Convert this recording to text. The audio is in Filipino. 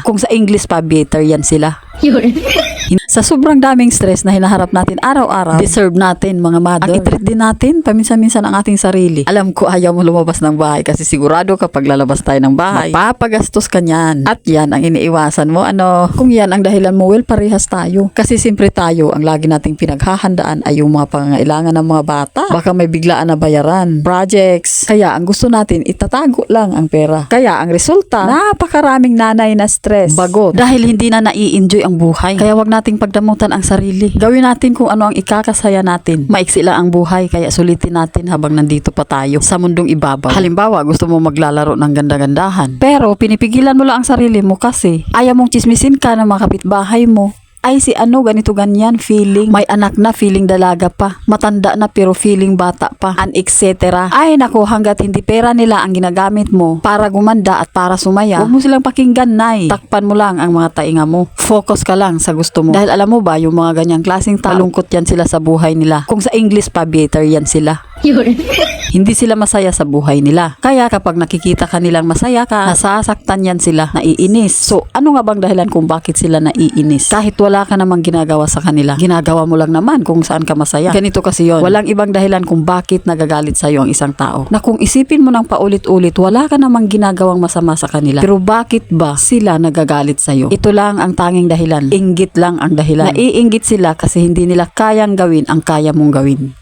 Kung sa English pa, bitter yan sila. Sa sobrang daming stress na hinaharap natin araw-araw, deserve natin mga mother. Ang i-treat din natin paminsan-minsan ang ating sarili. Alam ko ayaw mo lumabas ng bahay kasi sigurado kapag lalabas tayo ng bahay, mapapagastos ka niyan. At yan ang iniiwasan mo. Kung yan ang dahilan mo, well, parehas tayo. Kasi siyempre tayo, ang lagi nating pinaghahandaan ay yung mga pangangailangan ng mga bata. Baka may biglaan na bayaran, projects. Kaya ang gusto natin, itatago lang ang pera. Kaya ang resulta, napakaraming nanay na stress, bagot, dahil hindi na nai-enjoy ang buhay. Kaya wag nating pagdamutan ang sarili. Gawin natin kung ano ang ikakasaya natin. Maiksi lang ang buhay, kaya sulitin natin habang nandito pa tayo sa mundong ibabaw. Halimbawa, gusto mo maglalaro ng ganda-gandahan, pero pinipigilan mo lang ang sarili mo kasi ayaw mong chismisin ka ng mga kapitbahay mo. Ay si ganito ganyan, feeling may anak na, feeling dalaga pa, matanda na pero feeling bata pa, and etc. Ay nako, hanggat hindi pera nila ang ginagamit mo para gumanda at para sumaya, huwag mo silang pakinggan, nay. Takpan mo lang ang mga tainga mo. Focus ka lang sa gusto mo. Dahil alam mo ba, yung mga ganyang klaseng tao, malungkot yan sila sa buhay nila. Kung sa English pa, bitter yan sila. Hindi sila masaya sa buhay nila. Kaya kapag nakikita ka nilang masaya ka, nasasaktan yan sila, naiinis. So, ano nga bang dahilan kung bakit sila naiinis? Kahit wala ka namang ginagawa sa kanila, ginagawa mo lang naman kung saan ka masaya. Ganito kasi yon. Walang ibang dahilan kung bakit nagagalit sa'yo ang isang tao. Na kung isipin mo ng paulit-ulit, wala ka namang ginagawang masama sa kanila. Pero bakit ba sila nagagalit sa'yo? Ito lang ang tanging dahilan. Inggit lang ang dahilan. Naiinggit sila kasi hindi nila kayang gawin ang kaya mong gawin.